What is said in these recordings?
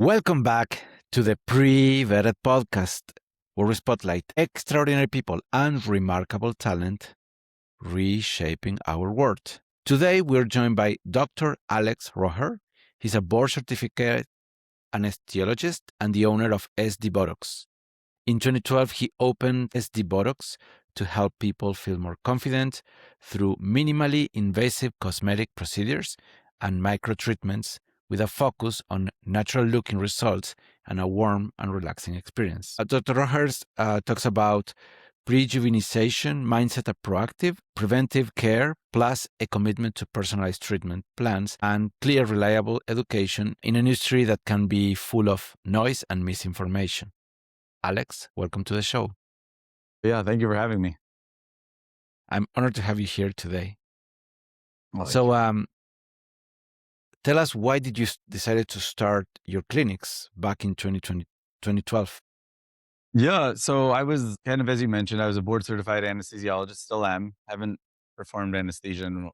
Welcome back to the Preventative podcast, where we spotlight extraordinary people and remarkable talent reshaping our world. Today, we're joined by Dr. Alex Roher. He's a board certificate anesthesiologist and the owner of SD Botox. In 2012, he opened SD Botox to help people feel more confident through minimally invasive cosmetic procedures and microtreatments with a focus on natural-looking results and a warm and relaxing experience. Dr. Rohers talks about rejuvenation, mindset of proactive, preventive care, plus a commitment to personalized treatment plans and clear, reliable education in an industry that can be full of noise and misinformation. Alex, welcome to the show. Yeah, thank you for having me. I'm honored to have you here today. Well, So, tell us, why did you decided to start your clinics back in 2012? yeah, so I was kind of, as you mentioned, I was a board certified anesthesiologist, still am. Haven't performed anesthesia in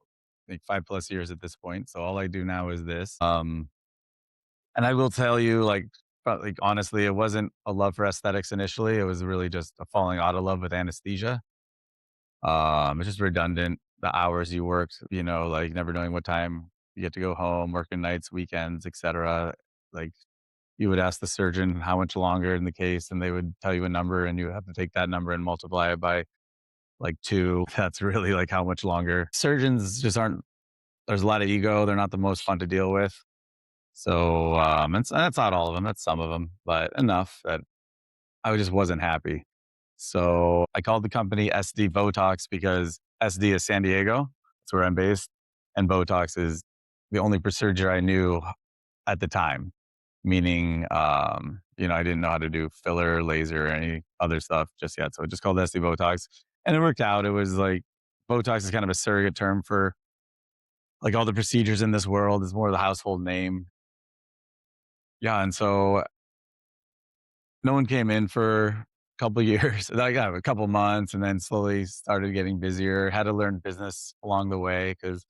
like 5+ years at this point. So all I do now is this. And I will tell you, honestly, it wasn't a love for aesthetics initially. It was really just a falling out of love with anesthesia. It's just redundant. The hours you worked, like never knowing what time you get to go home, working nights, weekends, etc. Like you would ask the surgeon how much longer in the case, and they would tell you a number, and you have to take that number and multiply it by like 2. That's really like how much longer. Surgeons just aren't, there's a lot of ego. They're not the most fun to deal with. So, and that's not all of them, that's some of them, but enough that I just wasn't happy. So I called the company SD Botox because SD is San Diego. That's where I'm based. And Botox is the only procedure I knew at the time, meaning, I didn't know how to do filler, laser, or any other stuff just yet. So I just called SD Botox, and it worked out. It was like Botox is kind of a surrogate term for like all the procedures in this world. It's more of the household name. Yeah. And so no one came in for a couple of years, like a couple of months, and then slowly started getting busier. Had to learn business along the way because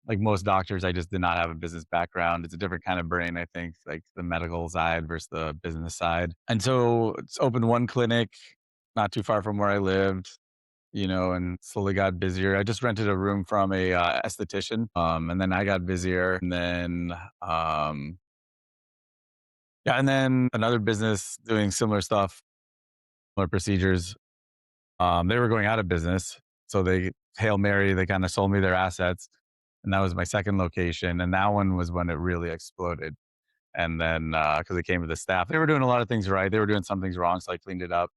like most doctors, I just did not have a business background. It's a different kind of brain, I think, like the medical side versus the business side. And so it's opened one clinic not too far from where I lived, and slowly got busier. I just rented a room from a esthetician, and then I got busier, and then and then another business doing similar stuff, similar procedures. They were going out of business, so they Hail Mary, they kind of sold me their assets. And that was my second location. And that one was when it really exploded. And then, because it came to the staff, they were doing a lot of things right. They were doing some things wrong. So I cleaned it up.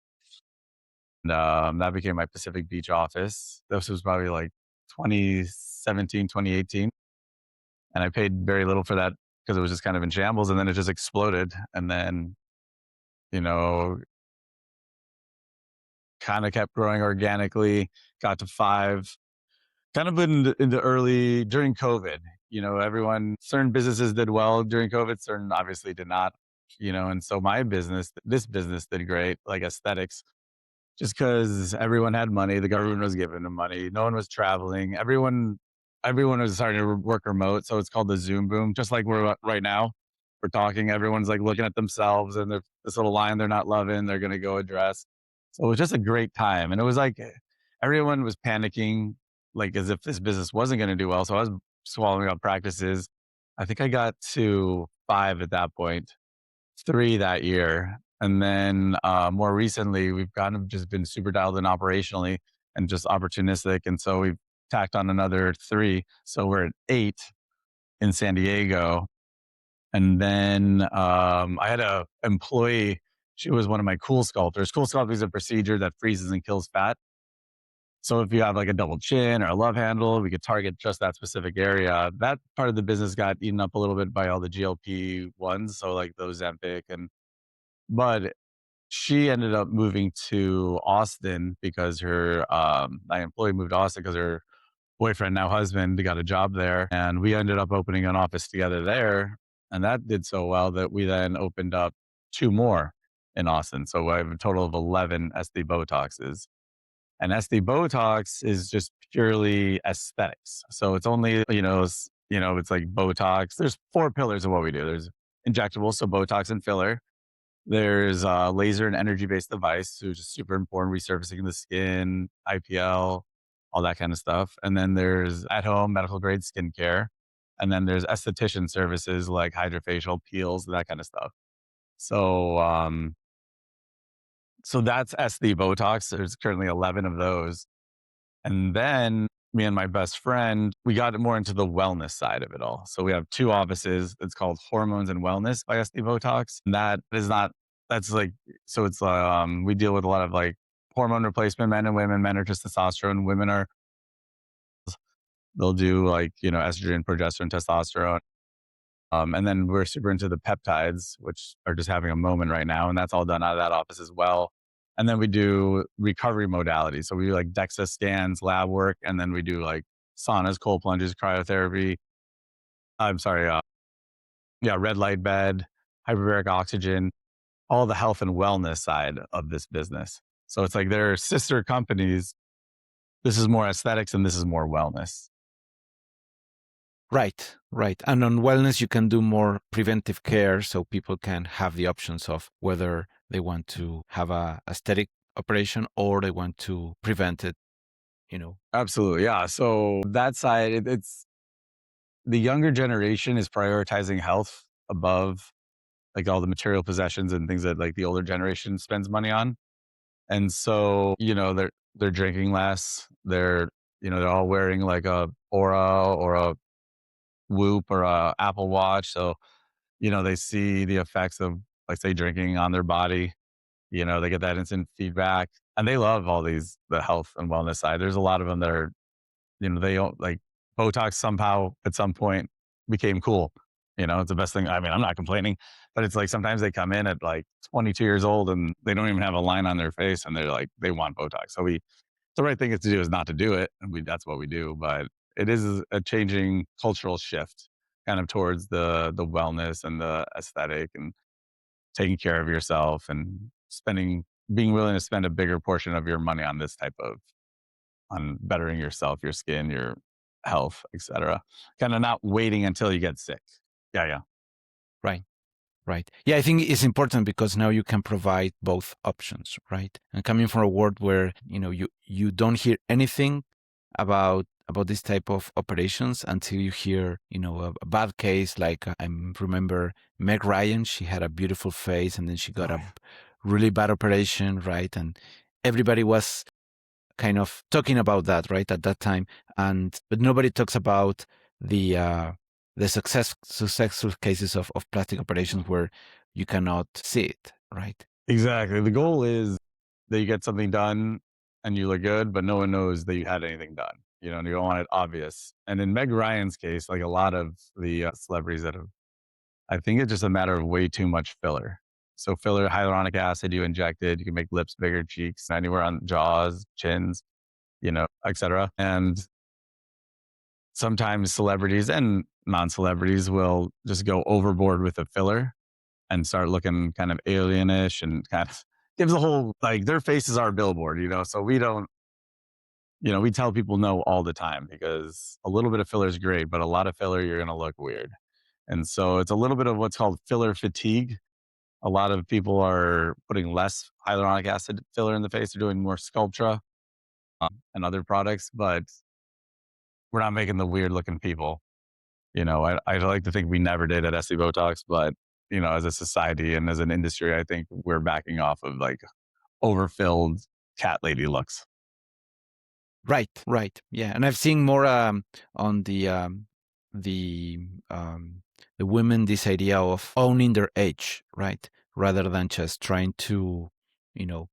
And that became my Pacific Beach office. This was probably like 2017, 2018. And I paid very little for that because it was just kind of in shambles. And then it just exploded. And then, you know, kind of kept growing organically, got to 5. Kind of in the early, during COVID, certain businesses did well during COVID, certain obviously did not, and so this business did great, like aesthetics, just because everyone had money, the government was giving them money, no one was traveling, everyone was starting to work remote. So it's called the Zoom boom, just like we're right now. We're talking, everyone's like looking at themselves and this little line they're not loving, they're going to go address. So it was just a great time. And it was like everyone was panicking, like as if this business wasn't going to do well. So I was swallowing up practices. I think I got to 5 at that point, 3 that year. And then more recently, we've kind of just been super dialed in operationally and just opportunistic. And so we've tacked on another 3. So we're at 8 in San Diego. And then I had a employee. She was one of my cool sculptors. Cool sculpting is a procedure that freezes and kills fat. So if you have like a double chin or a love handle, we could target just that specific area. That part of the business got eaten up a little bit by all the GLP ones. So like those Ozempic but she ended up moving to Austin because my employee moved to Austin because her boyfriend, now husband, got a job there. And we ended up opening an office together there. And that did so well that we then opened up 2 more in Austin. So I have a total of 11 SD Botoxes. And SD Botox is just purely aesthetics. So it's only, it's like Botox. There's 4 pillars of what we do. There's injectables, so Botox and filler. There's a laser and energy-based device, which is super important, resurfacing the skin, IPL, all that kind of stuff. And then there's at-home medical grade skincare. And then there's esthetician services like hydrofacial peels, that kind of stuff. So, so that's SD Botox. There's currently 11 of those. And then me and my best friend, we got more into the wellness side of it all. So we have two offices. It's called Hormones and Wellness by SD Botox. And that is not, that's like, so it's, we deal with a lot of like hormone replacement, men and women. Men are just testosterone. Women are, they'll do like, estrogen, progesterone, testosterone. And then we're super into the peptides, which are just having a moment right now. And that's all done out of that office as well. And then we do recovery modalities. So we do like DEXA scans, lab work, and then we do like saunas, cold plunges, cryotherapy. I'm sorry. Yeah, red light bed, hyperbaric oxygen, all the health and wellness side of this business. So it's like they're sister companies. This is more aesthetics and this is more wellness. Right, right. And on wellness, you can do more preventive care so people can have the options of whether they want to have a aesthetic operation or they want to prevent it, Absolutely. Yeah. So that side, it's the younger generation is prioritizing health above like all the material possessions and things that like the older generation spends money on. And so, they're drinking less. They're all wearing like a Aura or a Whoop or a Apple Watch. So, they see the effects of like say drinking on their body. They get that instant feedback and they love all the health and wellness side. There's a lot of them that are, they don't like Botox somehow at some point became cool. It's the best thing. I mean, I'm not complaining, but it's like sometimes they come in at like 22 years old and they don't even have a line on their face and they're like, they want Botox. So the right thing is to do is not to do it. And that's what we do. But it is a changing cultural shift kind of towards the wellness and the aesthetic and taking care of yourself and being willing to spend a bigger portion of your money on this type of on bettering yourself, your skin, your health, etc. Kind of not waiting until you get sick. Yeah, yeah. right? Right. Yeah, I think it's important because now you can provide both options, right? And coming from a world where, you don't hear anything about this type of operations until you hear, a bad case like I remember Meg Ryan, she had a beautiful face and then she got a really bad operation, right? And everybody was kind of talking about that, right, at that time. But nobody talks about the successful cases of plastic operations where you cannot see it, right? Exactly. The goal is that you get something done and you look good, but no one knows that you had anything done. And you don't want it obvious. And in Meg Ryan's case, like a lot of the celebrities that have, I think it's just a matter of way too much filler. So filler, hyaluronic acid, you injected, you can make lips bigger, cheeks, anywhere on jaws, chins, etc. And sometimes celebrities and non-celebrities will just go overboard with the filler and start looking kind of alienish and kind of gives a whole like their faces are a billboard, so we don't, we tell people no all the time because a little bit of filler is great, but a lot of filler, you're going to look weird. And so it's a little bit of what's called filler fatigue. A lot of people are putting less hyaluronic acid filler in the face. They're doing more Sculptra and other products, but we're not making the weird looking people. I like to think we never did at SD Botox, but as a society and as an industry, I think we're backing off of like overfilled cat lady looks. Right, right. Yeah, and I've seen more on the women this idea of owning their age, right, rather than just trying to,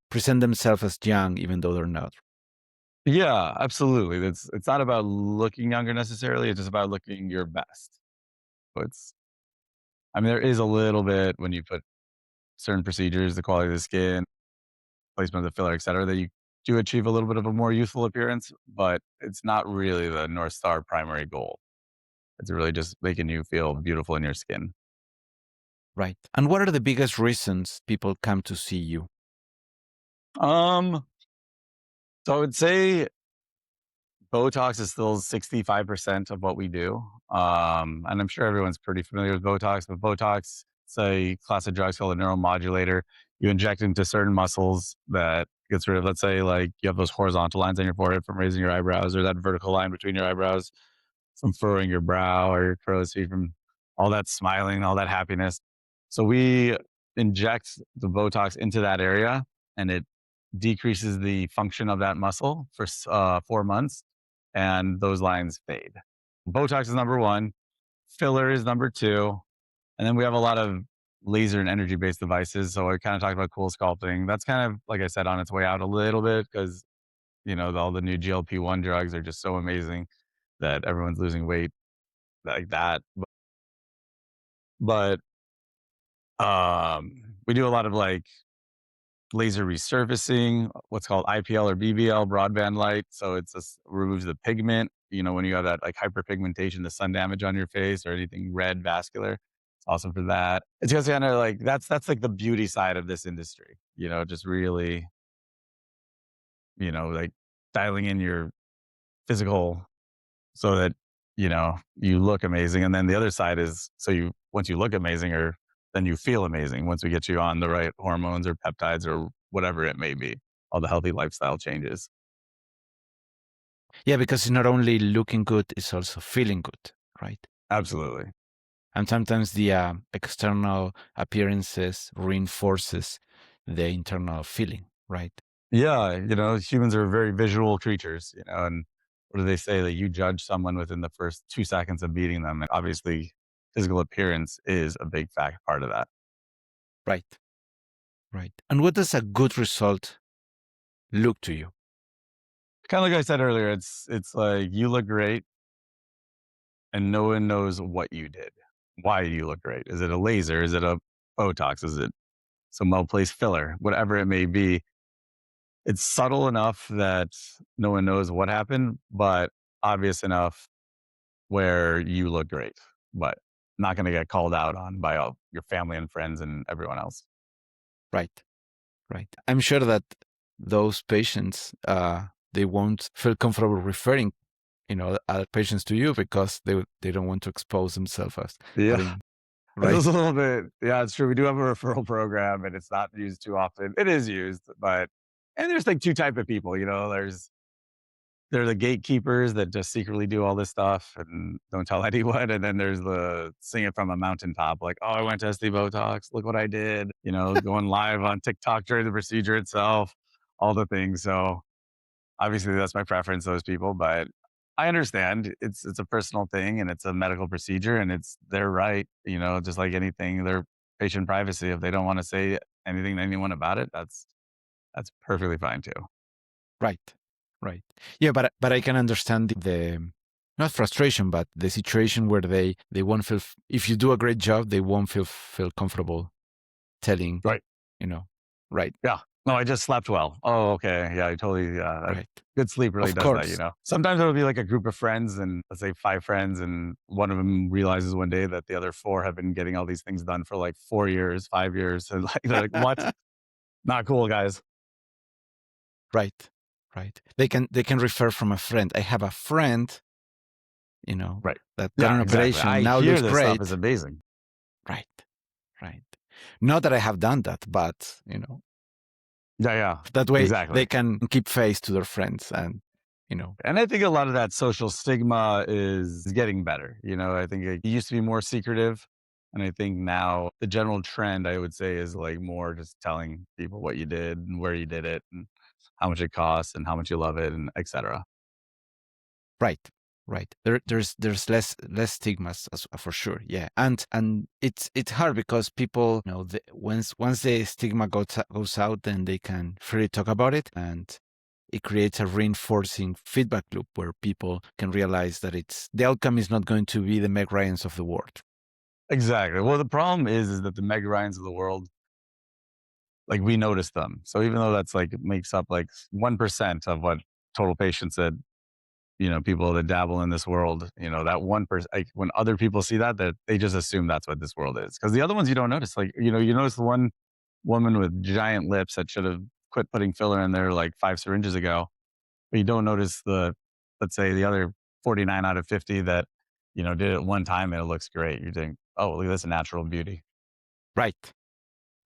present themselves as young even though they're not. Yeah, absolutely. It's not about looking younger necessarily. It's just about looking your best. So I mean, there is a little bit when you put certain procedures, the quality of the skin, placement of the filler, et cetera, that you do achieve a little bit of a more youthful appearance, but it's not really the North Star primary goal. It's really just making you feel beautiful in your skin. Right. And what are the biggest reasons people come to see you? Um, so I would say Botox is still 65% of what we do. And I'm sure everyone's pretty familiar with Botox, but Botox, It's a class of drugs called a neuromodulator. You inject into certain muscles that gets rid of, let's say, like you have those horizontal lines on your forehead from raising your eyebrows, or that vertical line between your eyebrows from furrowing your brow, or your crow's feet from all that smiling, all that happiness. So we inject the Botox into that area, and it decreases the function of that muscle for 4 months, and those lines fade. Botox is number one, filler is number two, and then we have a lot of laser and energy based devices. So I kind of talked about cool sculpting. That's kind of, like I said, on its way out a little bit because, all the new GLP-1 drugs are just so amazing that everyone's losing weight like that. But we do a lot of like laser resurfacing, what's called IPL or BBL, broadband light. So it's just removes the pigment. When you have that like hyperpigmentation, the sun damage on your face or anything red, vascular, it's awesome for that. It's just kind of like that's like the beauty side of this industry. Just really, like dialing in your physical so that you look amazing. And then the other side is so you once you look amazing, or then you feel amazing once we get you on the right hormones or peptides or whatever it may be, all the healthy lifestyle changes. Yeah, because it's not only looking good, it's also feeling good, right? Absolutely. And sometimes the external appearances reinforces the internal feeling, right? Yeah, humans are very visual creatures, and what do they say, that you judge someone within the first 2 seconds of meeting them? And obviously physical appearance is a big fact part of that. Right, right. And what does a good result look to you? Kind of like I said earlier, it's like you look great and no one knows what you did. Why do you look great? Is it a laser? Is it a Botox? Is it some well placed filler? Whatever it may be, it's subtle enough that no one knows what happened, but obvious enough where you look great, but not going to get called out on by all your family and friends and everyone else. Right, right. I'm sure that those patients, they won't feel comfortable referring, other patients to you because they don't want to expose themselves as Yeah. having, It's right, a little bit, yeah, it's true. We do have a referral program and it's not used too often. It is used, and there's like two type of people, they're the gatekeepers that just secretly do all this stuff and don't tell anyone. And then there's the sing it from a mountaintop, like, oh, I went to SD Botox. Look what I did. Going live on TikTok during the procedure itself, all the things. So obviously that's my preference, those people, but I understand it's a personal thing and it's a medical procedure and it's their right, just like anything, their patient privacy. If they don't want to say anything to anyone about it, that's perfectly fine too. right, right. Yeah, but I can understand the not frustration, but the situation where they won't feel if you do a great job, they won't feel comfortable telling, Right. you know, right, Yeah. No, I just slept well. Oh, okay. Yeah, I totally, right. good sleep really Of does that, course, Sometimes it'll be like a group of friends and let's say 5 friends, and one of them realizes one day that the other four have been getting all these things done for like 4 years, 5 years. And like, they're like, what? Not cool, guys. right, right. They can refer from a friend. I have a friend, Right. that got an Yeah, exactly. operation, I now hear looks this stuff is great. amazing. Right, right. Not that I have done that, but Yeah, yeah, that way exactly. they can keep face to their friends and you know, And I think a lot of that social stigma is getting better. I think it used to be more secretive. And I think now the general trend, I would say, is like more just telling people what you did and where you did it and how much it costs and how much you love it and etc. right, right. There's less stigmas for sure. Yeah, and it's hard because people, once the stigma goes out, then they can freely talk about it, and it creates a reinforcing feedback loop where people can realize that the outcome is not going to be the Meg Ryans of the world. Exactly. Well, the problem is that the Meg Ryans of the world, like we notice them. So even though that's like makes up like 1% of what total patients said, people that dabble in this world, that 1%, like when other people see that they just assume that's what this world is. Cause the other ones you don't notice, like, you notice the one woman with giant lips that should have quit putting filler in there like 5 syringes ago, but you don't notice let's say the other 49 out of 50 that, did it one time and it looks great. You think, oh, look at this natural beauty. Right.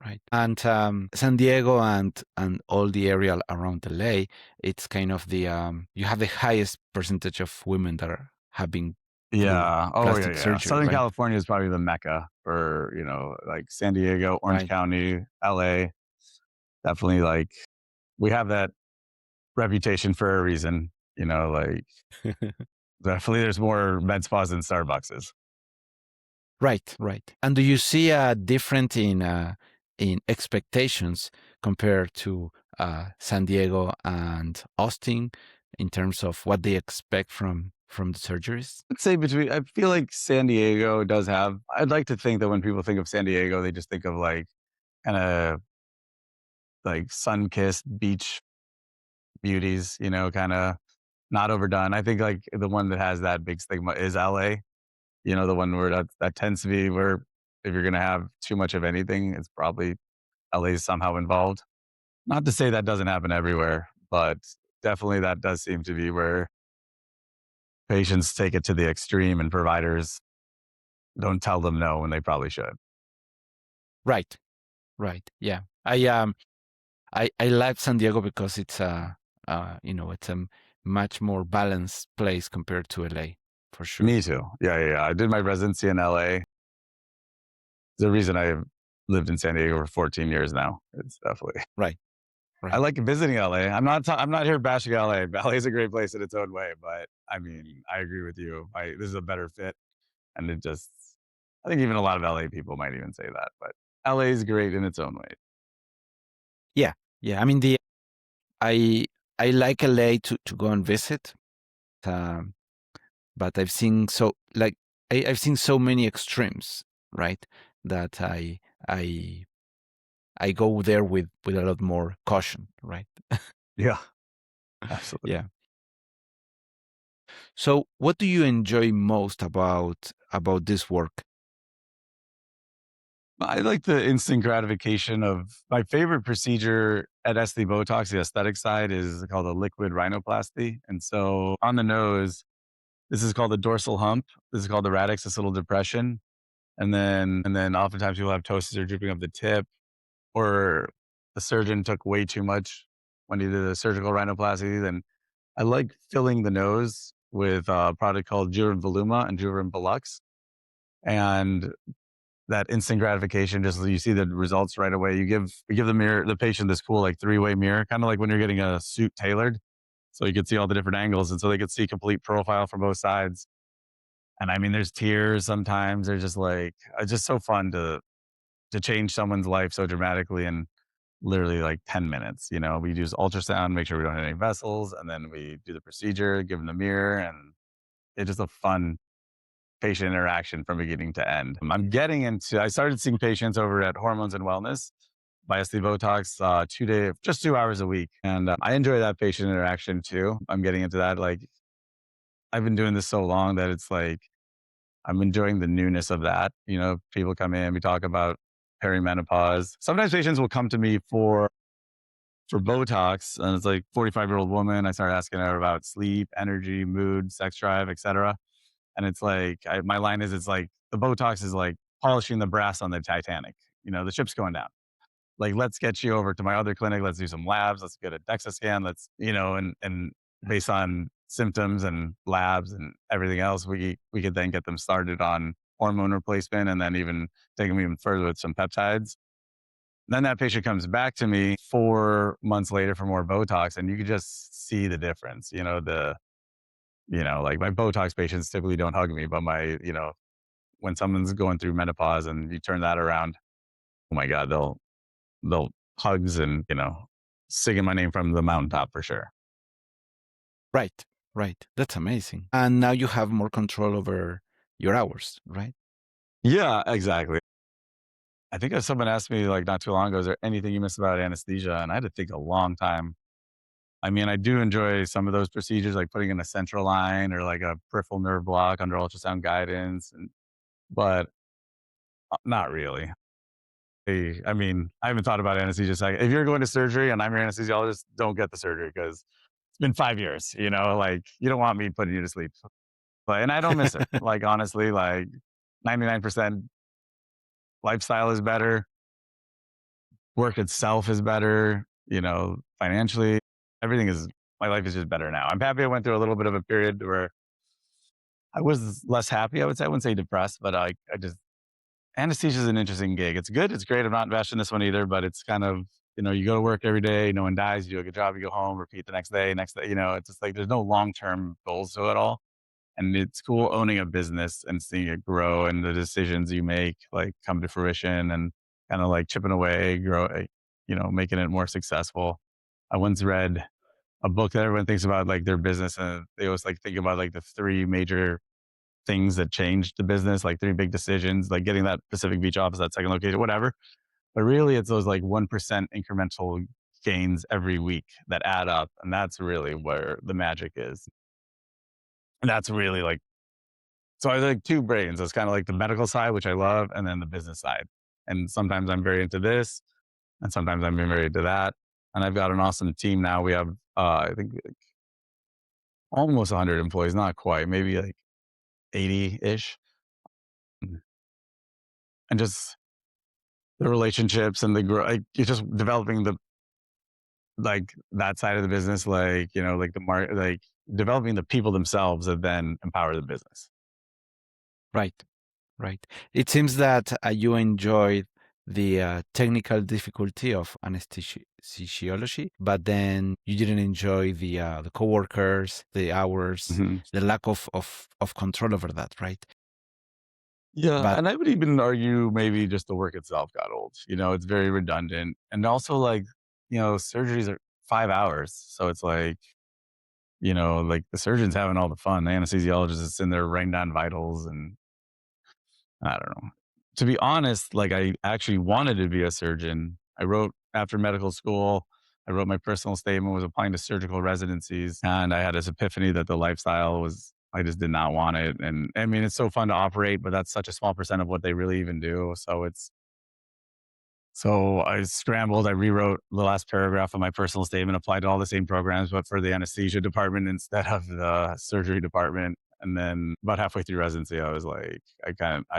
Right. And San Diego and all the area around LA, it's kind of the you have the highest percentage of women that have been through Yeah. Oh, yeah, plastic yeah. surgery, Southern right? California is probably the mecca for, like San Diego, Orange Right. County, LA. Definitely like we have that reputation for a reason, like definitely there's more med spas than Starbucks. Right, right. And do you see a difference in expectations compared to San Diego and Austin in terms of what they expect from the surgeries? I'd say I feel like San Diego does have, I'd like to think that when people think of San Diego, they just think of like kind of like sun kissed beach beauties, kind of not overdone. I think like the one that has that big stigma is LA, the one where that tends to be where if you're going to have too much of anything, it's probably LA is somehow involved. Not to say that doesn't happen everywhere, but definitely that does seem to be where patients take it to the extreme and providers don't tell them no when they probably should. Right, right. Yeah. I like San Diego because it's it's a much more balanced place compared to LA, for sure. Me too. Yeah, yeah, yeah. I did my residency in LA. The reason I lived in San Diego for 14 years now. It's definitely Right, I right. like visiting LA. I'm not here bashing LA. LA is a great place in its own way, but I mean, I agree with you. This is a better fit, and I think even a lot of LA people might even say that. But LA is great in its own way. Yeah, yeah. I mean, the I I like LA to go and visit, um, but I've seen I've seen so many extremes, right? That I I go there with a lot more caution, right? Yeah, absolutely. Yeah. So, what do you enjoy most about this work? I like the instant gratification of my favorite procedure at SD Botox, the aesthetic side, is called a liquid rhinoplasty. And so on the nose, this is called the dorsal hump. This is called the radix, this little depression. And then oftentimes people have ptosis or drooping of the tip, or the surgeon took way too much when he did a surgical rhinoplasty. Then I like filling the nose with a product called Juverin Voluma and Juverin Velux. And that instant gratification, just you see the results right away. We give the patient this cool like three-way mirror, kind of like when you're getting a suit tailored. So you can see all the different angles. And so they could see complete profile from both sides. And I mean, there's tears sometimes. They're just like, it's just so fun to change someone's life so dramatically in literally like 10 minutes. We use ultrasound, make sure we don't have any vessels, and then we do the procedure, give them the mirror, and it's just a fun patient interaction from beginning to end. I started seeing patients over at Hormones and Wellness by SD Botox, just 2 hours a week. And I enjoy that patient interaction too. I'm getting into that. Like, I've been doing this so long that it's like, I'm enjoying the newness of that. People come in, we talk about perimenopause. Sometimes patients will come to me for Botox, and it's like 45-year-old woman. I start asking her about sleep, energy, mood, sex drive, etc. And it's like my line is, it's like the Botox is like polishing the brass on the Titanic. The ship's going down. Like, let's get you over to my other clinic. Let's do some labs. Let's get a DEXA scan. And based on symptoms and labs and everything else, we could then get them started on hormone replacement, and then even take them even further with some peptides. Then that patient comes back to me 4 months later for more Botox, and you could just see the difference. Like my Botox patients typically don't hug me, but when someone's going through menopause and you turn that around, oh my God, they'll hugs and, singing my name from the mountaintop for sure. Right, right. That's amazing. And now you have more control over your hours, right? Yeah, exactly. I think if someone asked me like not too long ago, is there anything you miss about anesthesia? And I had to think a long time. I mean, I do enjoy some of those procedures, like putting in a central line or like a peripheral nerve block under ultrasound guidance, but not really. I mean, I haven't thought about anesthesia. Like, if you're going to surgery and I'm your anesthesiologist, don't get the surgery because it's been 5 years. Like, you don't want me putting you to sleep. And I don't miss it. Like, honestly, like 99%, lifestyle is better, work itself is better, financially, everything is, my life is just better now. I'm happy I went through a little bit of a period where I was less happy. I would say, I wouldn't say depressed, but I just, anesthesia is an interesting gig. It's good. It's great. I'm not bashing this one either, but it's kind of, you go to work every day, no one dies, you do a good job, you go home, repeat the next day, it's just like, there's no long-term goals to it all. And it's cool owning a business and seeing it grow and the decisions you make like come to fruition and kind of like chipping away, grow, making it more successful. I once read a book that everyone thinks about like their business and they always like think about like the three major things that changed the business, like three big decisions, like getting that Pacific Beach office, that second location, whatever. But really it's those like 1% incremental gains every week that add up. And that's really where the magic is. And that's really like, so I like two brains. It's kind of like the medical side, which I love, and then the business side. And sometimes I'm very into this, and sometimes I'm very into that. And I've got an awesome team now. We have, I think, like almost 100 employees, not quite, maybe like 80 ish. And just the relationships and the like, you're just developing the like that side of the business, like like the market, like developing the people themselves that then empower the business. Right, right. It seems that you enjoyed the technical difficulty of anesthesiology, but then you didn't enjoy the coworkers, the hours, Mhm. the lack of control over that, right? Yeah, But and I would even argue maybe just the work itself got old. It's very redundant. And also like, surgeries are 5 hours. So it's like the surgeon's having all the fun. The anesthesiologist is in there writing down vitals and I don't know. To be honest, like I actually wanted to be a surgeon. I wrote after medical school, I wrote my personal statement, was applying to surgical residencies, and I had this epiphany that the lifestyle was, I just did not want it. And I mean, it's so fun to operate, but that's such a small percent of what they really even do. So I scrambled. I rewrote the last paragraph of my personal statement, applied to all the same programs, but for the anesthesia department instead of the surgery department. And then about halfway through residency, I was like, I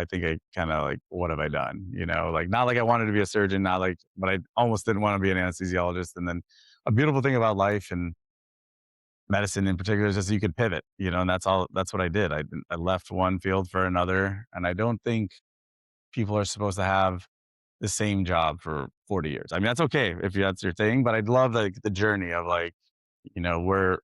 think I kind of like, what have I done? Like not like I wanted to be a surgeon, not like, but I almost didn't want to be an anesthesiologist. And then a beautiful thing about life and medicine in particular is just you could pivot, and that's what I did. I left one field for another. And I don't think people are supposed to have the same job for 40 years. I mean, that's okay if that's your thing, but I'd love like the journey of like, we're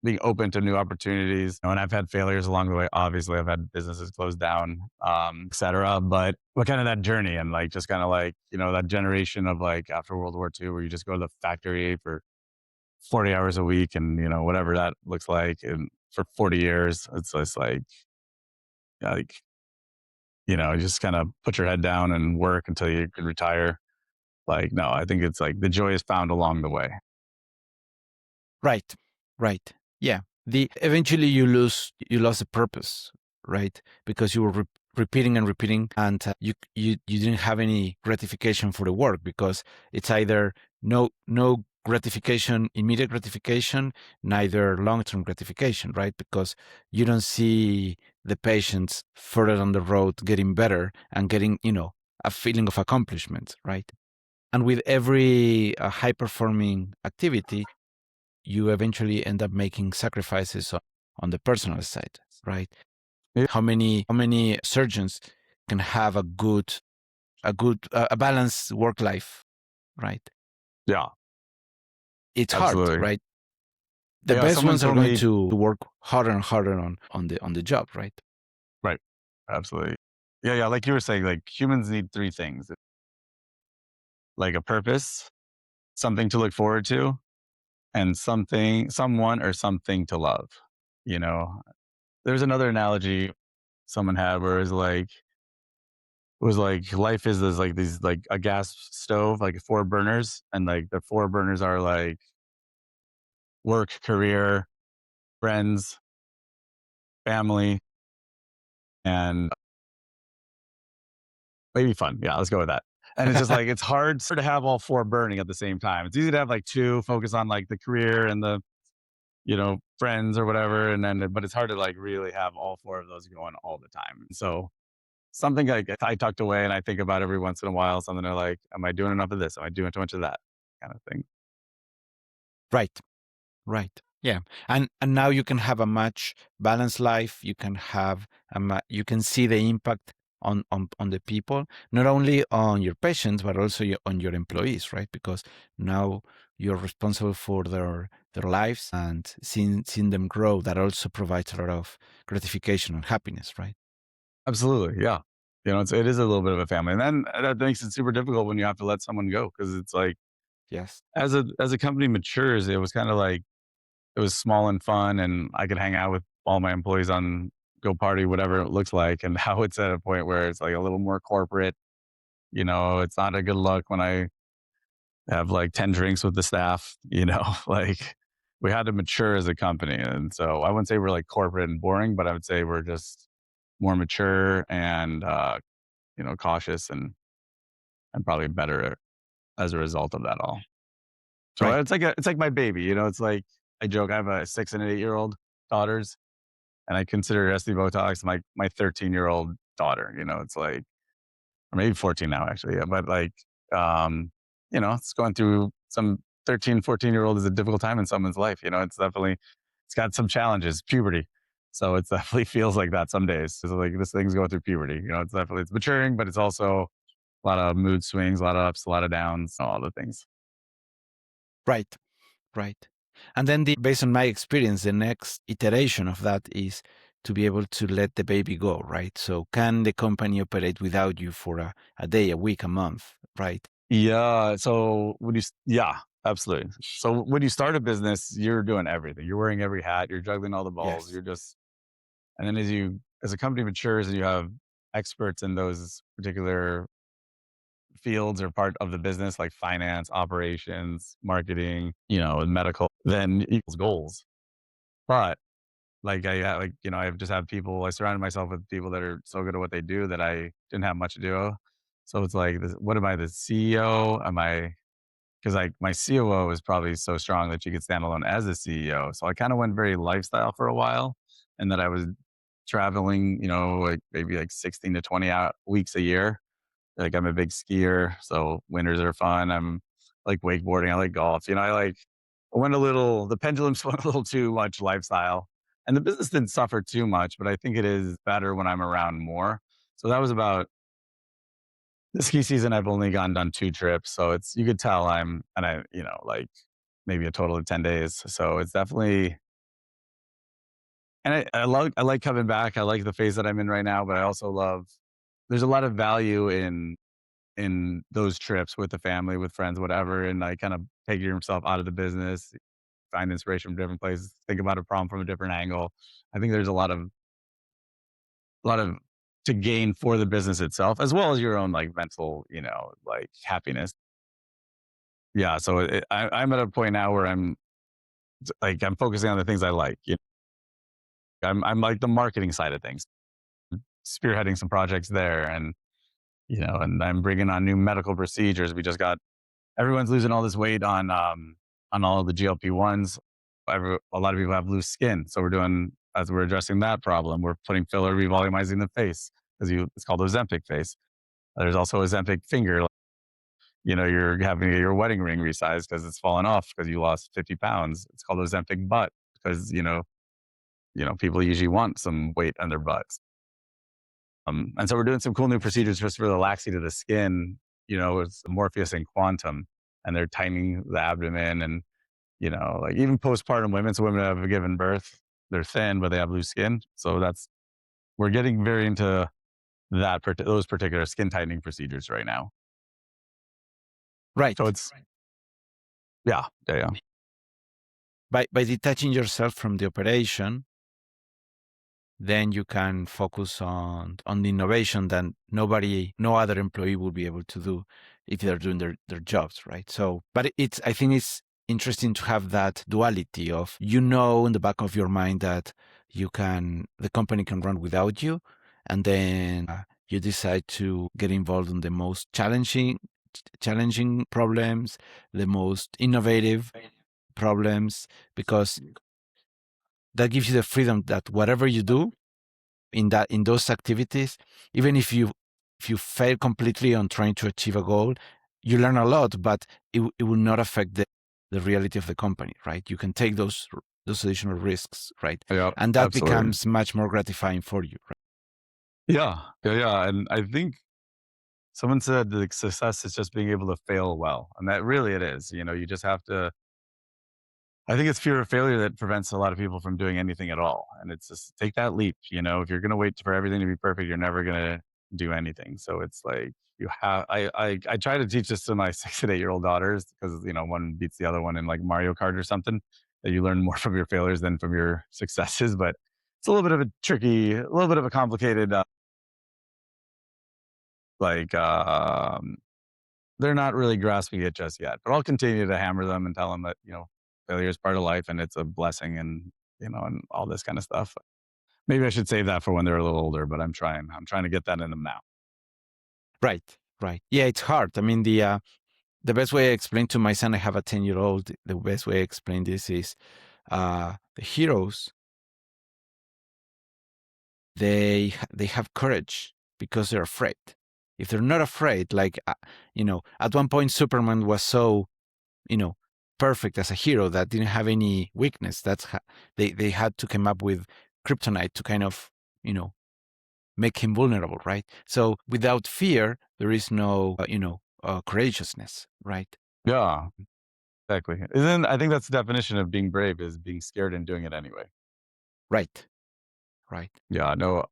being open to new opportunities. And I've had failures along the way. Obviously, I've had businesses closed down, et cetera. But what kind of that journey and like just kind of like, that generation of like after World War II, where you just go to the factory for 40 hours a week and, whatever that looks like. And for 40 years, it's just like, just kind of put your head down and work until you can retire. Like, no, I think it's like the joy is found along the way. right, right, yeah. The eventually you lost the purpose, right? Because you were repeating and repeating, and you didn't have any gratification for the work because it's either no gratification, immediate gratification, neither long term gratification, right? Because you don't see the patients further on the road getting better and getting a feeling of accomplishment, right? And with every high performing activity, you eventually end up making sacrifices on the personal side, right? Yeah. How many surgeons can have a balanced work life, right? Yeah, It's hard, absolutely. right? The Yeah, best someone ones are told going me, to work harder and harder on the job, right? right, absolutely. Yeah, yeah, like you were saying, like humans need three things: like a purpose, something to look forward to, and someone or something to love. You know, there's another analogy someone had where it was like life is like these like a gas stove, like four burners, and like the four burners are like work, career, friends, family, and maybe fun. Yeah, let's go with that. And it's just like it's hard to have all four burning at the same time. It's easy to have like two, focus on like the career and the friends or whatever, and then but it's hard to like really have all four of those going all the time. So something like I tucked away and I think about every once in a while, something like, am I doing enough of this? Am I doing too much of that kind of thing? Right. Right. Yeah. And now you can have a much balanced life. You can have you can see the impact on the people, not only on your patients but also on your employees, right? Because now you're responsible for their lives and seeing them grow. That also provides a lot of gratification and happiness, right? Absolutely. Yeah. It is a little bit of a family. And then that makes it super difficult when you have to let someone go. Cause it's like, Yes. as a company matures, it was kind of like, it was small and fun and I could hang out with all my employees on go party, whatever it looks like. And now it's at a point where it's like a little more corporate. It's not a good look when I have like 10 drinks with the staff, like we had to mature as a company. And so I wouldn't say we're like corporate and boring, but I would say we're just more mature and, cautious and probably better as a result of that all. So Right. it's like my baby, it's like I joke, I have a 6 and an 8-year-old daughters and I consider SD Botox my 13-year-old daughter, it's like, or maybe 14 now actually. Yeah, but like, um, it's going through some 13, 14-year-old is a difficult time in someone's life. It's got some challenges, puberty. So it definitely feels like that some days. So like this thing's going through puberty. It's maturing, but it's also a lot of mood swings, a lot of ups, a lot of downs, all the things. Right. Right. And then based on my experience, the next iteration of that is to be able to let the baby go, right? So can the company operate without you for a day, a week, a month, right? Yeah. So yeah, absolutely. So when you start a business, you're doing everything. You're wearing every hat. You're juggling all the balls. Yes. And then as a company matures and you have experts in those particular fields or part of the business, like finance, operations, marketing, and medical, then equals goals. But I've just had people, I surrounded myself with people that are so good at what they do that I didn't have much to do. So it's like, what am I, the CEO? Because like my COO is probably so strong that she could stand alone as a CEO. So I kind of went very lifestyle for a while and that I was traveling, like maybe like 16 to 20 weeks a year. Like I'm a big skier, so winters are fun. I'm like wakeboarding. I like golf. I went the pendulum swung a little too much lifestyle and the business didn't suffer too much, but I think it is better when I'm around more. So that was about the ski season. I've only gone done 2 trips. So you could tell like maybe a total of 10 days. So it's definitely, and I like coming back. I like the phase that I'm in right now, but I also there's a lot of value in those trips with the family, with friends, whatever, and like kind of take yourself out of the business, find inspiration from different places, think about a problem from a different angle. I think there's a lot of to gain for the business itself, as well as your own like mental, like happiness. Yeah. So I'm at a point now where I'm focusing on the things I like. I'm like the marketing side of things, spearheading some projects there, and I'm bringing on new medical procedures. We just got everyone's losing all this weight on all of the GLP-1s. A lot of people have loose skin, so as we're addressing that problem, we're putting filler, revolumizing the face it's called Ozempic face. There's also Ozempic finger. You're having to get your wedding ring resized because it's fallen off because you lost 50 pounds. It's called Ozempic butt because people usually want some weight on their butts. And so we're doing some cool new procedures just for the laxity of the skin. It's Morpheus and Quantum, and they're tightening the abdomen and like even postpartum women. So women that have given birth, they're thin, but they have loose skin. So we're getting very into those particular skin tightening procedures right now. So Right. it's yeah, yeah, yeah. By detaching yourself from the operation, then you can focus on the innovation that no other employee will be able to do if they're doing their jobs, right? So, but I think it's interesting to have that duality of, in the back of your mind that the company can run without you. And then you decide to get involved in the most challenging problems, the most innovative problems, because that gives you the freedom that whatever you do, in those activities, even if you fail completely on trying to achieve a goal, you learn a lot, but it will not affect the reality of the company, right? You can take those additional risks, right? Yeah, And that absolutely. becomes much more gratifying for you, right? Yeah, yeah, yeah. And I think someone said the success is just being able to fail well, and that really it is. You just have to. I think it's fear of failure that prevents a lot of people from doing anything at all. And it's just take that leap. If you're going to wait for everything to be perfect, you're never going to do anything. So it's like you have. I try to teach this to my 6 and 8-year-old daughters because one beats the other one in like Mario Kart or something. That you learn more from your failures than from your successes. But it's a little bit of a little bit of a complicated like they're not really grasping it just yet, but I'll continue to hammer them and tell them that, failure is part of life and it's a blessing and all this kind of stuff. Maybe I should save that for when they're a little older, but I'm trying to get that in them now. Right, right. Yeah, it's hard. I mean, the best way I explain to my son, I have a 10-year-old, the best way I explain this is the heroes, they have courage because they're afraid. If they're not afraid, like, at one point Superman was so, you know, perfect as a hero that didn't have any weakness. They had to come up with kryptonite to kind of, you know, make him vulnerable, right? So without fear, there is no, courageousness, right? Yeah, exactly. And then I think that's the definition of being brave is being scared and doing it anyway. Right, right. Yeah, no,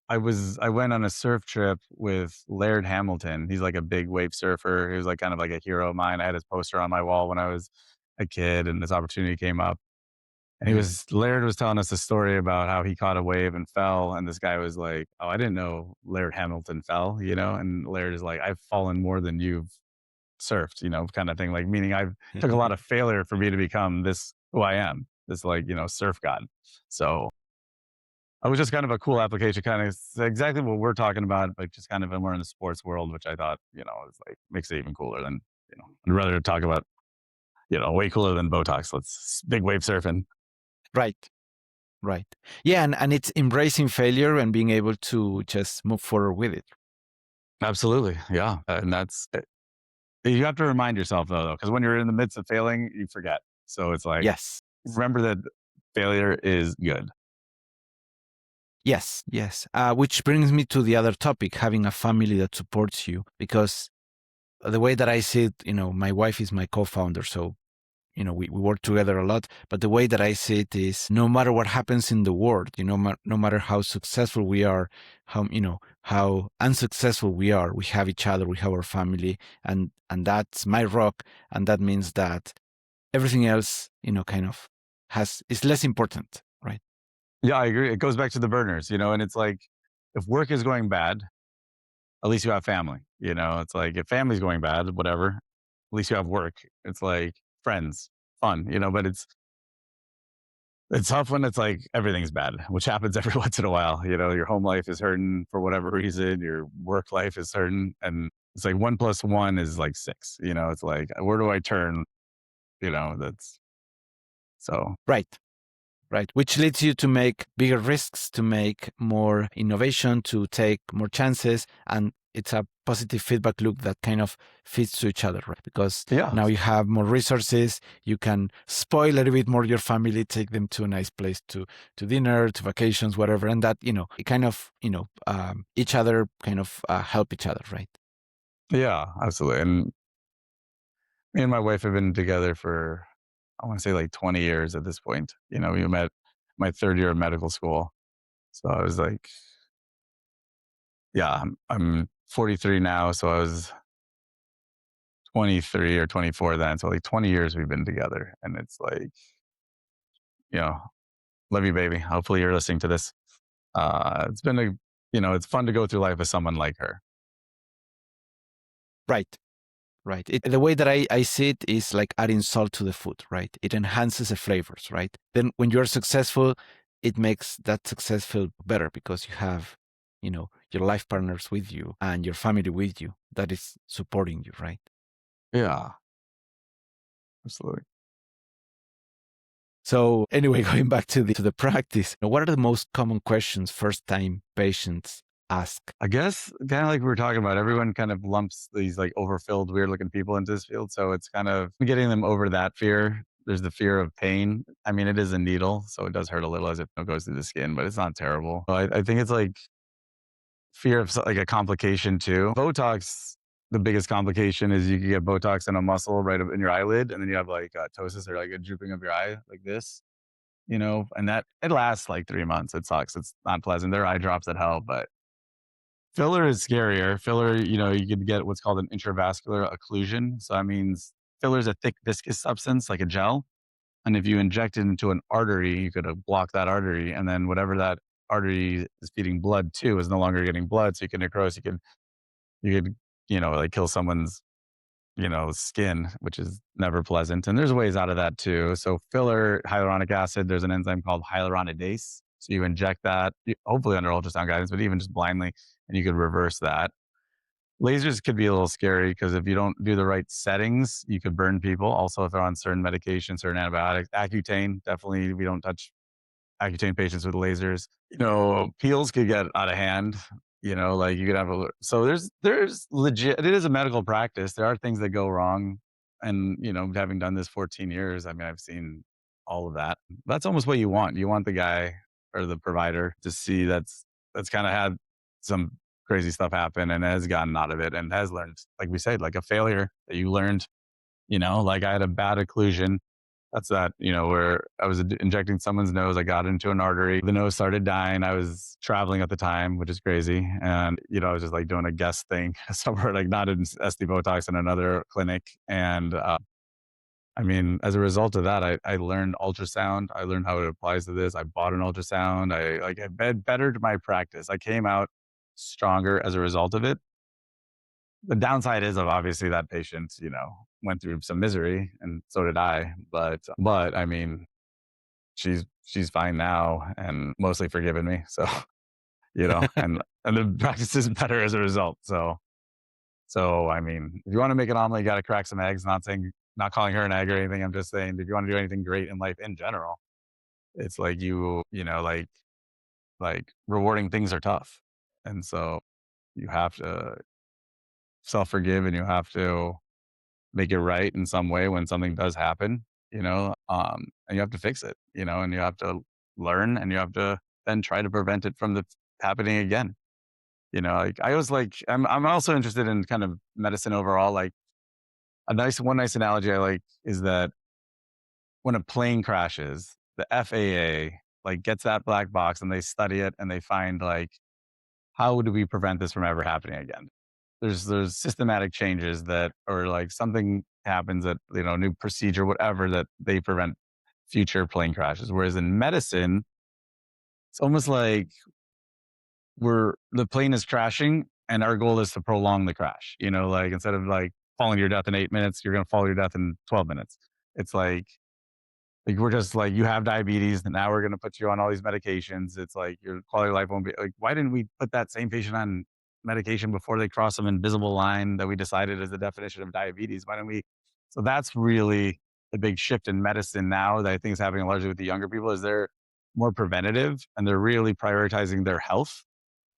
I went on a surf trip with Laird Hamilton. He's like a big wave surfer. He was like kind of like a hero of mine. I had his poster on my wall when I was a kid, and this opportunity came up. And Laird was telling us a story about how he caught a wave and fell. And this guy was like, "Oh, I didn't know Laird Hamilton fell," And Laird is like, "I've fallen more than you've surfed," kind of thing. Like, meaning I've took a lot of failure for me to become this who I am, this like, surf god. So it was just kind of a cool application, kind of exactly what we're talking about, but just kind of more in the sports world, which I thought, is like makes it even cooler than, I'd rather talk about, way cooler than Botox. Let's big wave surfing. Right, right. Yeah, and it's embracing failure and being able to just move forward with it. Absolutely. Yeah. And you have to remind yourself though, because when you're in the midst of failing, you forget. So it's like, Yes. remember that failure is good. Yes, yes. Which brings me to the other topic, having a family that supports you. Because the way that I see it, my wife is my co-founder, so we work together a lot. But the way that I see it is, no matter what happens in the world, no matter how successful we are, how unsuccessful we are, we have each other, we have our family, and that's my rock, and that means that everything else, kind of is less important, right? Yeah, I agree. It goes back to the burners, and it's like if work is going bad, at least you have family. It's like if family's going bad, whatever, at least you have work. It's like friends, fun, but it's tough when it's like everything's bad, which happens every once in a while. Your home life is hurting for whatever reason, your work life is hurting. And it's like 1 + 1 is like 6. It's like, where do I turn? That's so. Right. Right, which leads you to make bigger risks, to make more innovation, to take more chances, and it's a positive feedback loop that kind of fits to each other, right? Because Yeah. now you have more resources, you can spoil a little bit more your family, take them to a nice place to dinner, to vacations, whatever, and that it kind of each other kind of help each other, right? Yeah, absolutely. And me and my wife have been together for, I want to say like 20 years at this point. We met my third year of medical school. So I was like, yeah, I'm 43 now. So I was 23 or 24 then. So like 20 years we've been together. And it's like, you know, love you, baby. Hopefully you're listening to this. It's been it's fun to go through life with someone like her. Right. Right. The way that I see it is like adding salt to the food, right? It enhances the flavors, right? Then when you're successful, it makes that success feel better because you have, your life partners with you and your family with you that is supporting you, right? Yeah, absolutely. So anyway, going back to the practice, what are the most common questions first time patients ask? I guess kind of like we were talking about, everyone kind of lumps these like overfilled, weird looking people into this field. So it's kind of getting them over that fear. There's the fear of pain. I mean, it is a needle, so it does hurt a little as it goes through the skin, but it's not terrible. I think it's like fear of like a complication too. Botox, the biggest complication is you can get Botox in a muscle right up in your eyelid, and then you have like ptosis or like a drooping of your eye like this, and that it lasts like 3 months. It sucks. It's not pleasant. There are eye drops that help, but filler is scarier. Filler, you could get what's called an intravascular occlusion. So that means filler is a thick viscous substance like a gel. And if you inject it into an artery, you could block that artery. And then whatever that artery is feeding blood to is no longer getting blood. So you can necrose, you could, like kill someone's, skin, which is never pleasant. And there's ways out of that too. So filler, hyaluronic acid, there's an enzyme called hyaluronidase. So you inject that, hopefully under ultrasound guidance, but even just blindly, and you could reverse that. Lasers could be a little scary because if you don't do the right settings, you could burn people. Also, if they're on certain medications, certain antibiotics, Accutane, definitely we don't touch Accutane patients with lasers. Peels could get out of hand. Like you could have so there's legit. It is a medical practice. There are things that go wrong, and having done this 14 years, I mean, I've seen all of that. That's almost what you want. You want the guy or the provider to see that's kind of had some crazy stuff happen and has gotten out of it and has learned, like we said, like a failure that you learned. Like I had a bad occlusion. That's that, where I was injecting someone's nose. I got into an artery. The nose started dying. I was traveling at the time, which is crazy. And, I was just like doing a guest thing somewhere, like not in SD Botox in another clinic. And I mean, as a result of that, I learned ultrasound. I learned how it applies to this. I bought an ultrasound. I bettered my practice. I came out stronger as a result of it. The downside is of obviously that patient, went through some misery, and so did I. But I mean, she's fine now and mostly forgiven me. So and the practice is better as a result. So I mean, if you want to make an omelet, you got to crack some eggs. Not calling her an egg or anything. I'm just saying, if you want to do anything great in life in general, it's like like rewarding things are tough, and so you have to self forgive and you have to make it right in some way when something does happen, and you have to fix it, and you have to learn and you have to then try to prevent it from happening again. Like I was like, I'm also interested in kind of medicine overall. Like one nice analogy I like is that when a plane crashes, the FAA like gets that black box and they study it and they find like, how do we prevent this from ever happening again? There's systematic changes that, or like something happens that, new procedure, whatever, that they prevent future plane crashes. Whereas in medicine, it's almost like the plane is crashing and our goal is to prolong the crash. Like instead of like falling to your death in 8 minutes, you're going to fall to your death in 12 minutes. It's like we're just like, you have diabetes and now we're going to put you on all these medications. It's like your quality of life won't be like, why didn't we put that same patient on medication before they cross some invisible line that we decided is the definition of diabetes? Why didn't we? So that's really the big shift in medicine now that I think is happening largely with the younger people, is they're more preventative and they're really prioritizing their health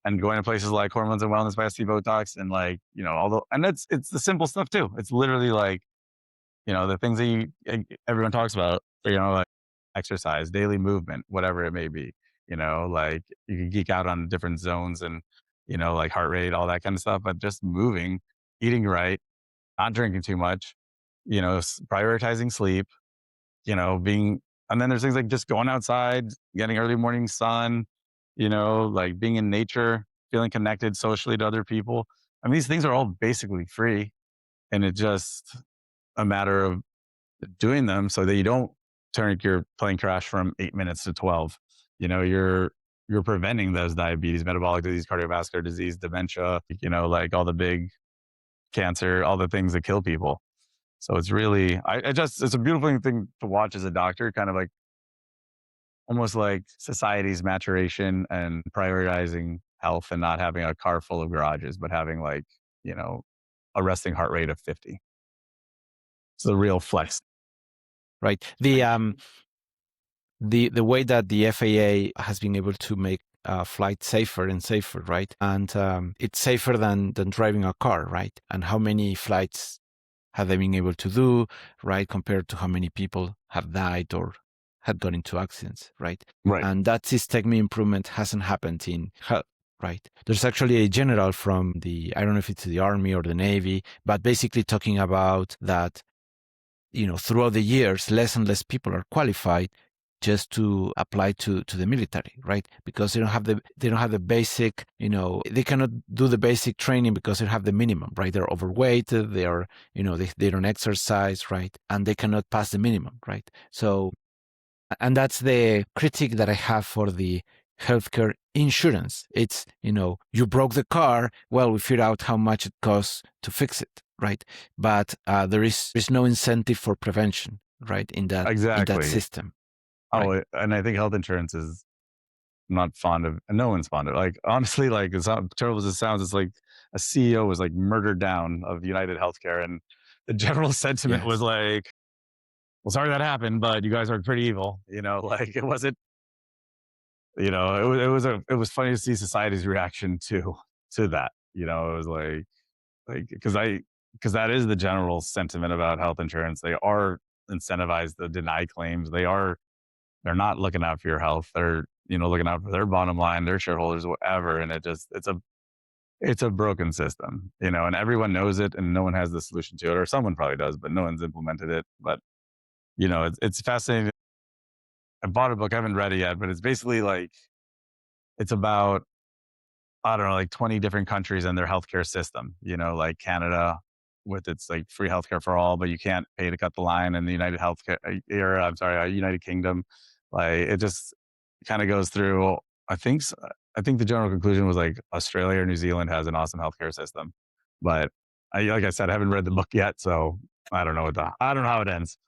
and going to places like Hormones and Wellness by SD Botox and like, and it's the simple stuff too. It's literally like, the things that everyone talks about, like exercise, daily movement, whatever it may be, like you can geek out on different zones and, like heart rate, all that kind of stuff, but just moving, eating right, not drinking too much, prioritizing sleep, and then there's things like just going outside, getting early morning sun, like being in nature, feeling connected socially to other people. I mean, these things are all basically free, and it's just a matter of doing them so that you don't turn your plane crash from 8 minutes to 12. You're preventing those diabetes, metabolic disease, cardiovascular disease, dementia, like all the big cancer, all the things that kill people. So it's really, it's a beautiful thing to watch as a doctor, kind of like almost like society's maturation and prioritizing health and not having a car full of garages, but having like, a resting heart rate of 50. It's a real flex. Right. the way that the FAA has been able to make flights safer and safer, right? And it's safer than driving a car, right? And how many flights have they been able to do, right? Compared to how many people have died or had got into accidents, right? Right. And that systemic improvement hasn't happened in health, right? There's actually a general from I don't know if it's the Army or the Navy, but basically talking about that, throughout the years, less and less people are qualified just to apply to the military, right? Because they don't have the basic, they cannot do the basic training because they have the minimum, right? They're overweight, they are, they don't exercise, right? And they cannot pass the minimum, right? So, and that's the critique that I have for the healthcare insurance. It's, you broke the car, well, we figure out how much it costs to fix it, right? But there's no incentive for prevention, right? In that Exactly. system. Right. Oh, and I think health insurance is not fond of, and no one's fond of. Like honestly, like as terrible as it sounds, it's like a CEO was like murdered down of United Healthcare, and the general sentiment was Yes. like, "Well, sorry that happened, but you guys are pretty evil." Like it wasn't. It was funny to see society's reaction to that. It was like because that is the general sentiment about health insurance. They are incentivized to deny claims. They're not looking out for your health. They're looking out for their bottom line, their shareholders, whatever. And it's a broken system, and everyone knows it, and no one has the solution to it, or someone probably does, but no one's implemented it. But it's fascinating. I bought a book. I haven't read it yet, but it's basically like it's about, I don't know, like 20 different countries and their healthcare system, like Canada with its like free healthcare for all, but you can't pay to cut the line. And the United Healthcare era, I'm sorry, United Kingdom, like it just kind of goes through. I think the general conclusion was like Australia or New Zealand has an awesome healthcare system, but like I said, I haven't read the book yet, so I don't know I don't know how it ends.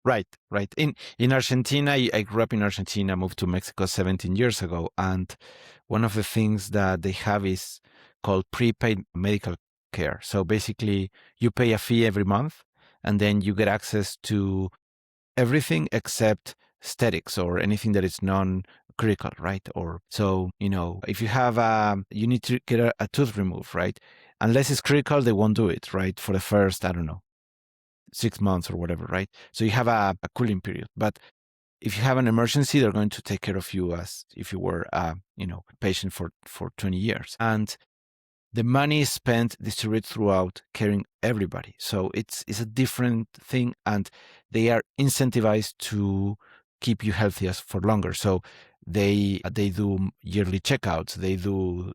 Right, right. In Argentina, I grew up in Argentina, moved to Mexico 17 years ago, and one of the things that they have is called prepaid medical care. So basically, you pay a fee every month, and then you get access to everything except aesthetics or anything that is non-critical, right? Or so, if you have you need to get a tooth removed, right? Unless it's critical, they won't do it, right? For the first, I don't know, 6 months or whatever, right? So you have a cooling period. But if you have an emergency, they're going to take care of you as if you were, patient for 20 years. And the money is spent distributed throughout caring everybody. So it's a different thing, and they are incentivized to keep you healthy as for longer. So they do yearly checkouts. They do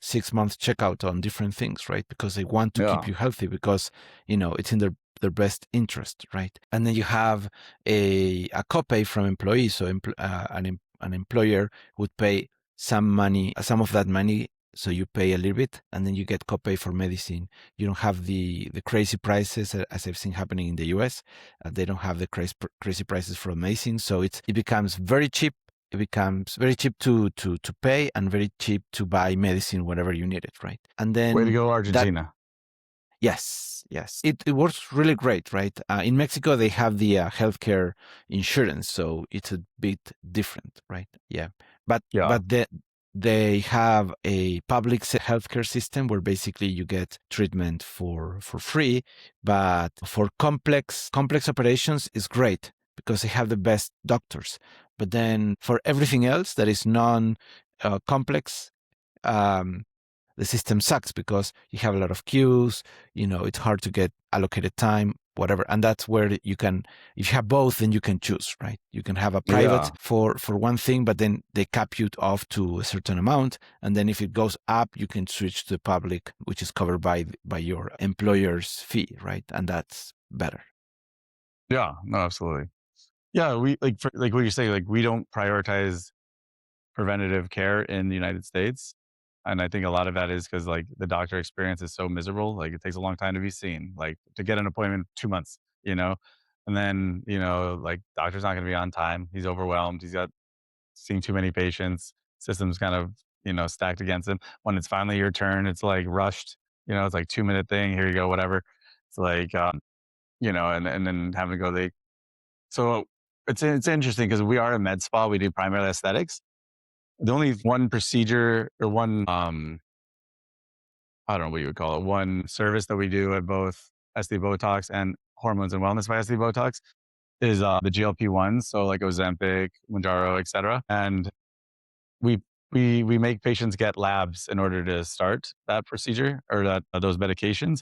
6 month checkout on different things, right? Because they want to keep Yeah. you healthy because it's in their best interest, right? And then you have a copay from employees. So an employer would pay some of that money, so you pay a little bit and then you get copay for medicine. You don't have the crazy prices as I've seen happening in the US. They don't have the crazy prices for medicine. So it becomes very cheap. It becomes very cheap to pay and very cheap to buy medicine whenever you need it, right? And Way to then go, that Argentina. yes, yes. It works really great, right? In Mexico, they have the healthcare insurance, so it's a bit different, right? Yeah, but Yeah. but they have a public healthcare system where basically you get treatment for free, but for complex operations is great because they have the best doctors. But then for everything else that is non complex, um, the system sucks because you have a lot of queues, it's hard to get allocated time, whatever. And that's where you can, if you have both, then you can choose, right? You can have a private Yeah. for one thing, but then they cap you off to a certain amount. And then if it goes up, you can switch to the public, which is covered by your employer's fee, right? And that's better. Yeah. No, absolutely. Yeah. We like what you say, like we don't prioritize preventative care in the United States. And I think a lot of that is because like the doctor experience is so miserable. Like it takes a long time to be seen, like to get an appointment 2 months, you know? And then, like doctor's not going to be on time. He's overwhelmed. He's got seen too many patients. System's kind of, stacked against him. When it's finally your turn, it's like rushed, it's like 2 minute thing. Here you go, whatever. It's like, and then having to go, so it's interesting because we are a med spa. We do primarily aesthetics. The only one procedure or one I don't know what you would call it, one service that we do at both SD Botox and Hormones and Wellness by SD Botox is the GLP-1s, so like Ozempic, Mounjaro, etc. And we we make patients get labs in order to start that procedure or that those medications.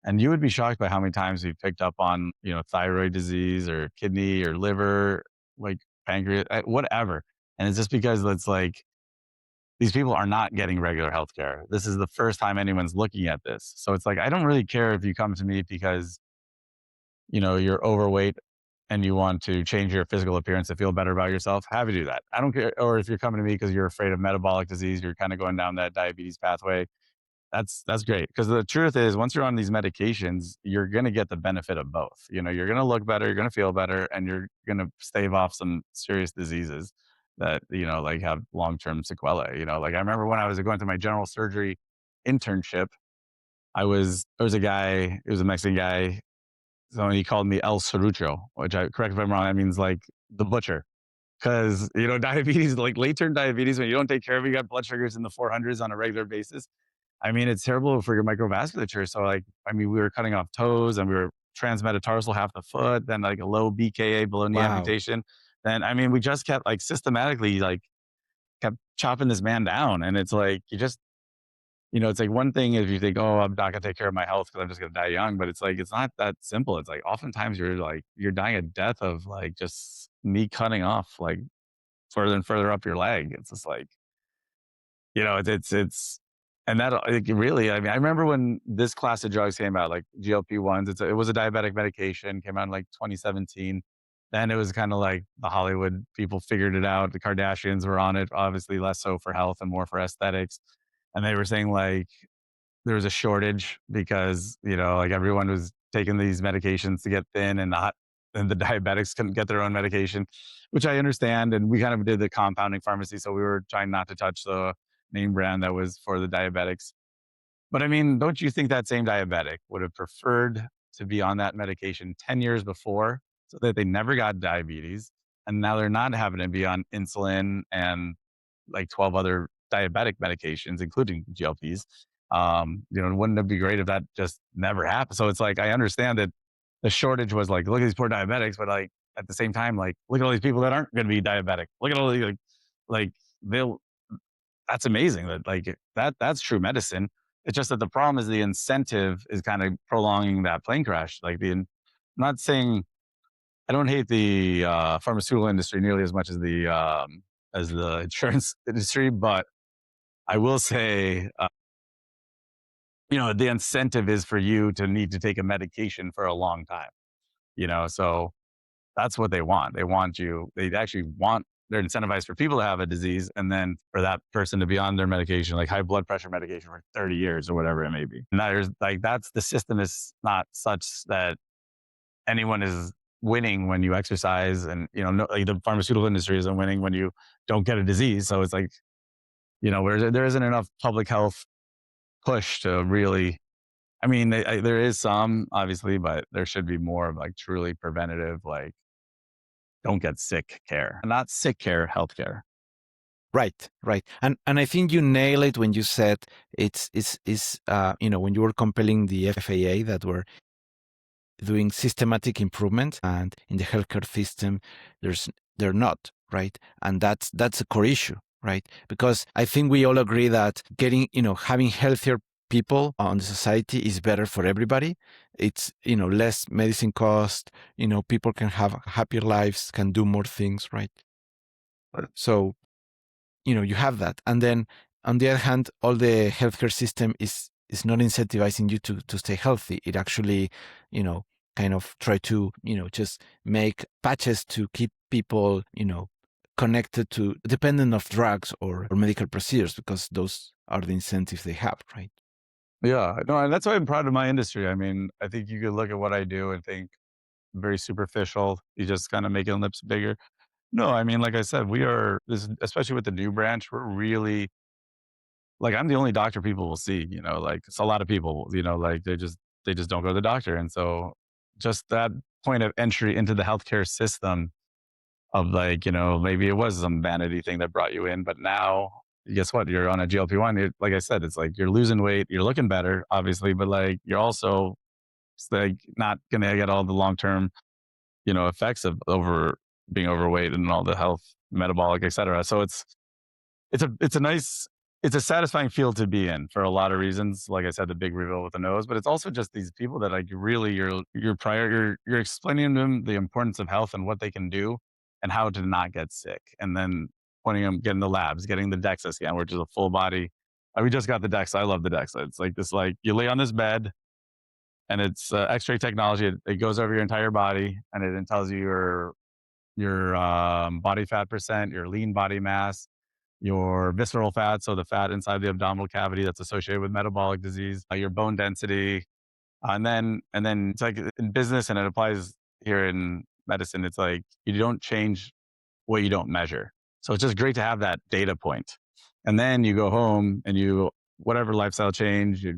And you would be shocked by how many times we've picked up on, thyroid disease or kidney or liver, like pancreas, whatever. And it's just because it's like these people are not getting regular healthcare. This is the first time anyone's looking at this. So it's like I don't really care if you come to me because you're overweight and you want to change your physical appearance to feel better about yourself. Happy to do that. I don't care. Or if you're coming to me because you're afraid of metabolic disease, you're kind of going down that diabetes pathway. That's great. Because the truth is, once you're on these medications, you're going to get the benefit of both. You're going to look better, you're going to feel better, and you're going to stave off some serious diseases that like have long term sequelae. Like I remember when I was going through my general surgery internship, there was a guy, it was a Mexican guy, so he called me El Cerrucho, which correct if I'm wrong, that means like the butcher. Because diabetes, like late term diabetes, when you don't take care of it, you got blood sugars in the 400s on a regular basis. I mean, it's terrible for your microvasculature. So, like, I mean, we were cutting off toes and we were transmetatarsal half the foot, then like a low BKA below knee Wow. amputation. Then, I mean, we just kept like systematically, like, kept chopping this man down. And it's like, it's like one thing if you think, oh, I'm not going to take care of my health because I'm just going to die young. But it's like, it's not that simple. It's like, oftentimes you're dying a death of like just me cutting off like further and further up your leg. It's just like, it's and that like, really, I mean, I remember when this class of drugs came out, like GLP-1s, it was a diabetic medication, came out in like 2017. Then it was kind of like the Hollywood people figured it out. The Kardashians were on it, obviously less so for health and more for aesthetics. And they were saying like there was a shortage because, like everyone was taking these medications to get thin and the diabetics couldn't get their own medication, which I understand. And we kind of did the compounding pharmacy. So we were trying not to touch the name brand that was for the diabetics. But I mean, don't you think that same diabetic would have preferred to be on that medication 10 years before so that they never got diabetes? And now they're not having to be on insulin and like 12 other diabetic medications, including GLPs. Wouldn't it be great if that just never happened? So it's like, I understand that the shortage was like, look at these poor diabetics, but like at the same time, like, look at all these people that aren't going to be diabetic. Look at all these, like they'll, that's amazing that like that's true medicine. It's just that the problem is the incentive is kind of prolonging that plane crash. I'm not saying I don't hate the pharmaceutical industry nearly as much as the insurance industry, but I will say, the incentive is for you to need to take a medication for a long time. So that's what they want. They want you. They actually want. They're incentivized for people to have a disease, and then for that person to be on their medication, like high blood pressure medication, for 30 years or whatever it may be. And there's like that's the system is not such that anyone is winning when you exercise, and no, like the pharmaceutical industry isn't winning when you don't get a disease. So it's like where there isn't enough public health push to really. I mean, there is some obviously, but there should be more of like truly preventative, like don't get sick care, not sick care, healthcare. Right, right. And I think you nail it when you said when you were compelling the FAA that were doing systematic improvement, and in the healthcare system they're not, right? And that's a core issue, right? Because I think we all agree that having healthier people on the society is better for everybody. It's less medicine cost, people can have happier lives, can do more things, right? So you have that. And then on the other hand, all the healthcare system is not incentivizing you to stay healthy. It actually, kind of try to, just make patches to keep people, connected to dependent of drugs or medical procedures, because those are the incentives they have, right? Yeah, no, and that's why I'm proud of my industry. I mean, I think you could look at what I do and think very superficial. You just kind of making lips bigger. No, I mean, like I said, we are this, especially with the new branch. We're really like I'm the only doctor people will see. Like it's a lot of people. Like they just don't go to the doctor, and so just that point of entry into the healthcare system of like, maybe it was some vanity thing that brought you in, but now guess what? You're on a GLP-1. Like I said, it's like you're losing weight, you're looking better, obviously, but like you're also like not going to get all the long-term, effects of being overweight and all the health, metabolic, et cetera. So it's a nice, it's a satisfying field to be in for a lot of reasons. Like I said, the big reveal with the nose, but it's also just these people that like really you're explaining to them the importance of health and what they can do and how to not get sick. And then pointing them, getting the labs, getting the DEXA scan, which is a full body. We just got the DEXA. I love the DEXA. It's like this, like you lay on this bed and it's X-ray technology. It goes over your entire body and it tells you your body fat percent, your lean body mass, your visceral fat, so the fat inside the abdominal cavity that's associated with metabolic disease, your bone density, and then it's like in business, and it applies here in medicine. It's like you don't change what you don't measure. So it's just great to have that data point. And then you go home and you whatever lifestyle change, you're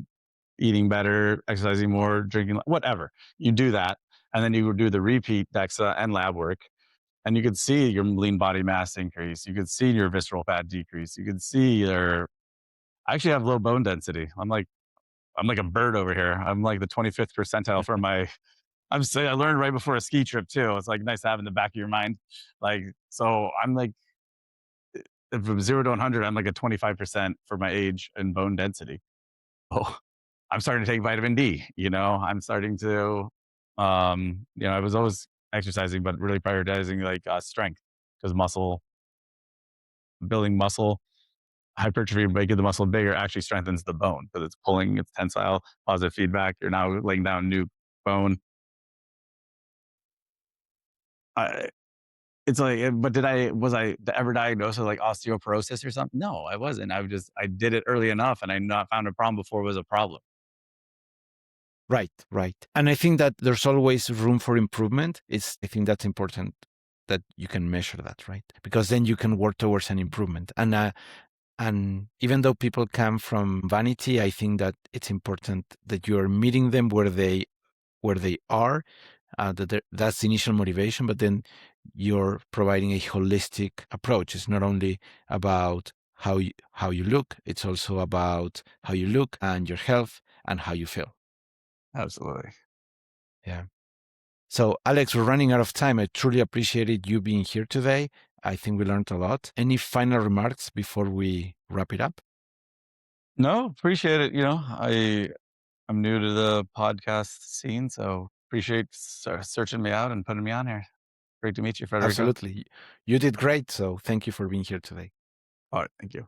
eating better, exercising more, drinking whatever you do that, and then you do the repeat DEXA and lab work, and you could see your lean body mass increase. You could see your visceral fat decrease. You could see I actually have low bone density. I'm like a bird over here. I'm like the 25th percentile for my, I'm saying I learned right before a ski trip too. It's like nice to have in the back of your mind. Like, so I'm like, from 0 to 100, I'm like a 25% for my age and bone density. Oh, I'm starting to take vitamin D, I'm starting to, I was always exercising, but really prioritizing like strength because building muscle, hypertrophy, making the muscle bigger actually strengthens the bone because it's pulling, it's tensile, positive feedback. You're now laying down new bone. I, it's like, but was I ever diagnosed with like osteoporosis or something? No, I wasn't. I did it early enough and I not found a problem before it was a problem. Right, right. And I think that there's always room for improvement. I think that's important that you can measure that, right? Because then you can work towards an improvement. And even though people come from vanity, I think that it's important that you are meeting them where they are. That's the initial motivation, but then you're providing a holistic approach. It's not only about how you look; it's also about how you look and your health and how you feel. Absolutely. Yeah. So, Alex, we're running out of time. I truly appreciated you being here today. I think we learned a lot. Any final remarks before we wrap it up? No, appreciate it. I'm new to the podcast scene, so appreciate searching me out and putting me on here. Great to meet you, Federico. Absolutely. You did great. So, thank you for being here today. All right, thank you.